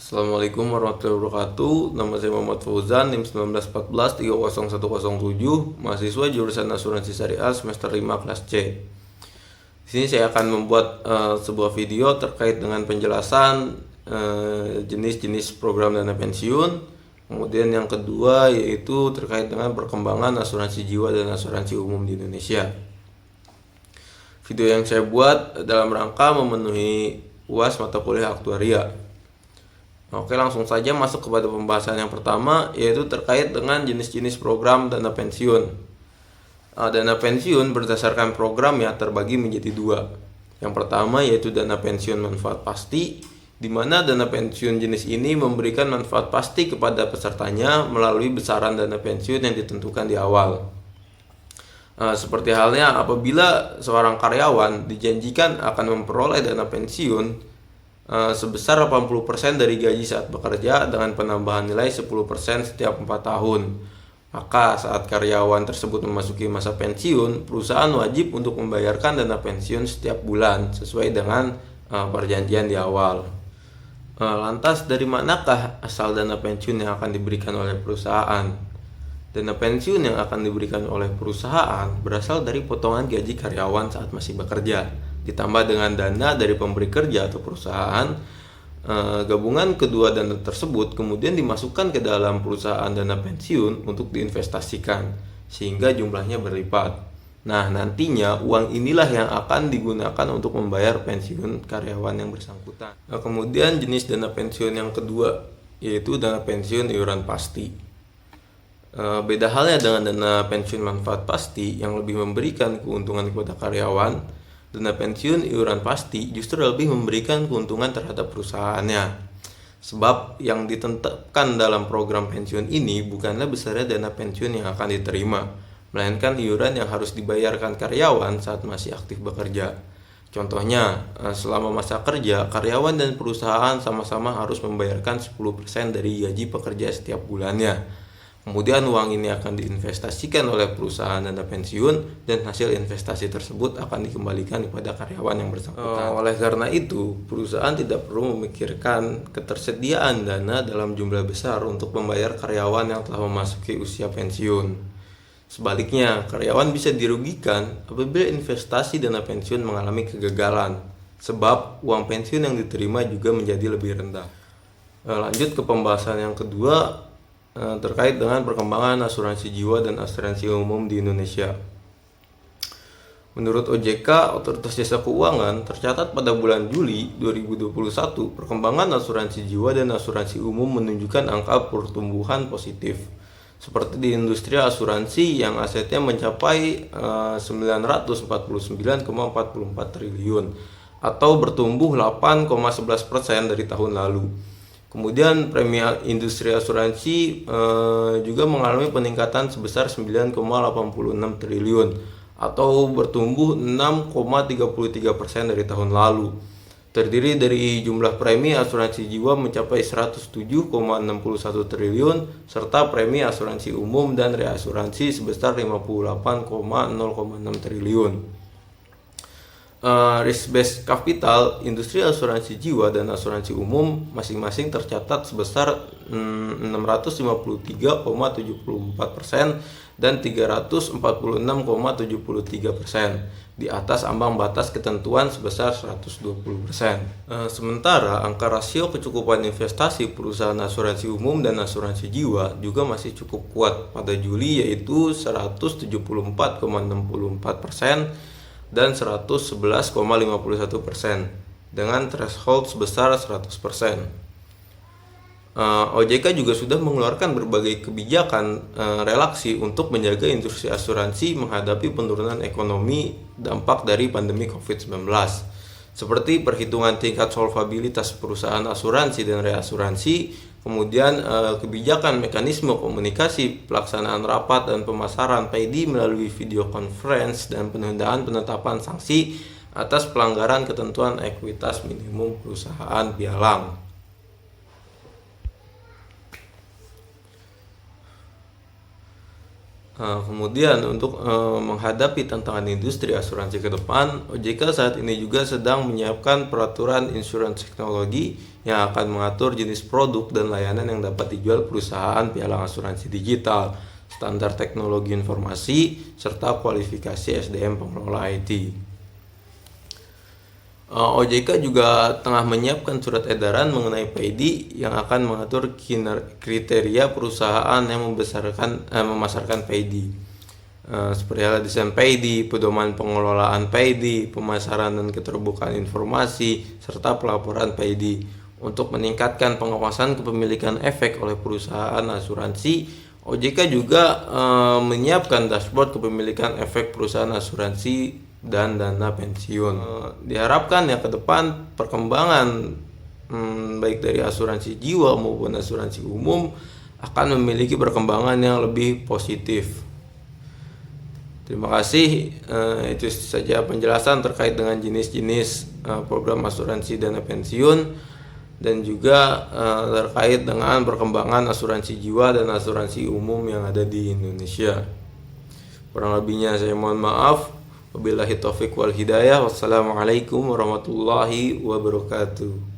Assalamualaikum warahmatullahi wabarakatuh. Nama saya Muhammad Fauzan, NIM 1914 30107, mahasiswa jurusan Asuransi Syariah semester 5 kelas C. Di sini saya akan membuat sebuah video terkait dengan penjelasan jenis-jenis program dana pensiun. Kemudian yang kedua yaitu terkait dengan perkembangan asuransi jiwa dan asuransi umum di Indonesia. Video yang saya buat dalam rangka memenuhi UAS mata kuliah aktuaria. Oke, langsung saja masuk kepada pembahasan yang pertama, yaitu terkait dengan jenis-jenis program dana pensiun. Dana pensiun berdasarkan program terbagi menjadi dua. Yang pertama yaitu dana pensiun manfaat pasti, di mana dana pensiun jenis ini memberikan manfaat pasti kepada pesertanya melalui besaran dana pensiun yang ditentukan di awal. Seperti halnya apabila seorang karyawan dijanjikan akan memperoleh dana pensiun sebesar 80% dari gaji saat bekerja dengan penambahan nilai 10% setiap 4 tahun. Maka saat karyawan tersebut memasuki masa pensiun, perusahaan wajib untuk membayarkan dana pensiun setiap bulan sesuai dengan perjanjian di awal. Lantas dari manakah asal dana pensiun yang akan diberikan oleh perusahaan? Dana pensiun yang akan diberikan oleh perusahaan berasal dari potongan gaji karyawan saat masih bekerja, ditambah dengan dana dari pemberi kerja atau perusahaan. Gabungan kedua dana tersebut kemudian dimasukkan ke dalam perusahaan dana pensiun untuk diinvestasikan sehingga jumlahnya berlipat. Nah, nantinya uang inilah yang akan digunakan untuk membayar pensiun karyawan yang bersangkutan. Kemudian jenis dana pensiun yang kedua yaitu dana pensiun iuran pasti. Beda halnya dengan dana pensiun manfaat pasti yang lebih memberikan keuntungan kepada karyawan, dana pensiun iuran pasti justru lebih memberikan keuntungan terhadap perusahaannya. Sebab yang ditetapkan dalam program pensiun ini bukanlah besarnya dana pensiun yang akan diterima, melainkan iuran yang harus dibayarkan karyawan saat masih aktif bekerja. Contohnya, selama masa kerja, karyawan dan perusahaan sama-sama harus membayarkan 10% dari gaji pekerja setiap bulannya. Kemudian uang ini akan diinvestasikan oleh perusahaan dana pensiun dan hasil investasi tersebut akan dikembalikan kepada karyawan yang bersangkutan. Oleh karena itu, perusahaan tidak perlu memikirkan ketersediaan dana dalam jumlah besar untuk membayar karyawan yang telah memasuki usia pensiun. Sebaliknya, karyawan bisa dirugikan apabila investasi dana pensiun mengalami kegagalan, sebab uang pensiun yang diterima juga menjadi lebih rendah. Lanjut ke pembahasan yang kedua, terkait dengan perkembangan asuransi jiwa dan asuransi umum di Indonesia. Menurut OJK, Otoritas Jasa Keuangan, tercatat pada bulan Juli 2021, perkembangan asuransi jiwa dan asuransi umum menunjukkan angka pertumbuhan positif. Seperti di industri asuransi yang asetnya mencapai 949,44 triliun atau bertumbuh 8,11% dari tahun lalu. Kemudian premi industri asuransi juga mengalami peningkatan sebesar 9,86 triliun atau bertumbuh 6,33% dari tahun lalu. Terdiri dari jumlah premi asuransi jiwa mencapai 107,61 triliun serta premi asuransi umum dan reasuransi sebesar 58,06 triliun. Risk based capital industri asuransi jiwa dan asuransi umum masing-masing tercatat sebesar 653,74% dan 346,73% di atas ambang batas ketentuan sebesar 120%. Sementara angka rasio kecukupan investasi perusahaan asuransi umum dan asuransi jiwa juga masih cukup kuat pada Juli, yaitu 174,64% dan 111,51% dengan threshold sebesar 100%. OJK juga sudah mengeluarkan berbagai kebijakan relaksi untuk menjaga industri asuransi menghadapi penurunan ekonomi dampak dari pandemi COVID-19, seperti perhitungan tingkat solvabilitas perusahaan asuransi dan reasuransi, kemudian kebijakan mekanisme komunikasi, pelaksanaan rapat dan pemasaran PD melalui video conference, dan penundaan penetapan sanksi atas pelanggaran ketentuan ekuitas minimum perusahaan pialang. Kemudian untuk menghadapi tantangan industri asuransi ke depan, OJK saat ini juga sedang menyiapkan peraturan insurance teknologi yang akan mengatur jenis produk dan layanan yang dapat dijual perusahaan pialang asuransi digital, standar teknologi informasi, serta kualifikasi SDM pengelola IT. OJK juga tengah menyiapkan surat edaran mengenai PID yang akan mengatur kriteria perusahaan yang memasarkan PID, seperti halnya desain PID, pedoman pengelolaan PID, pemasaran dan keterbukaan informasi, serta pelaporan PID. Untuk meningkatkan pengawasan kepemilikan efek oleh perusahaan asuransi, OJK juga menyiapkan dashboard kepemilikan efek perusahaan asuransi dan dana pensiun. Diharapkan ya ke depan perkembangan baik dari asuransi jiwa maupun asuransi umum akan memiliki perkembangan yang lebih positif. Terima kasih, itu saja penjelasan terkait dengan jenis-jenis program asuransi dana pensiun dan juga terkait dengan perkembangan asuransi jiwa dan asuransi umum yang ada di Indonesia. Kurang lebihnya saya mohon maaf. Wabillahi taufiq wal hidayah. Wassalamualaikum warahmatullahi wabarakatuh.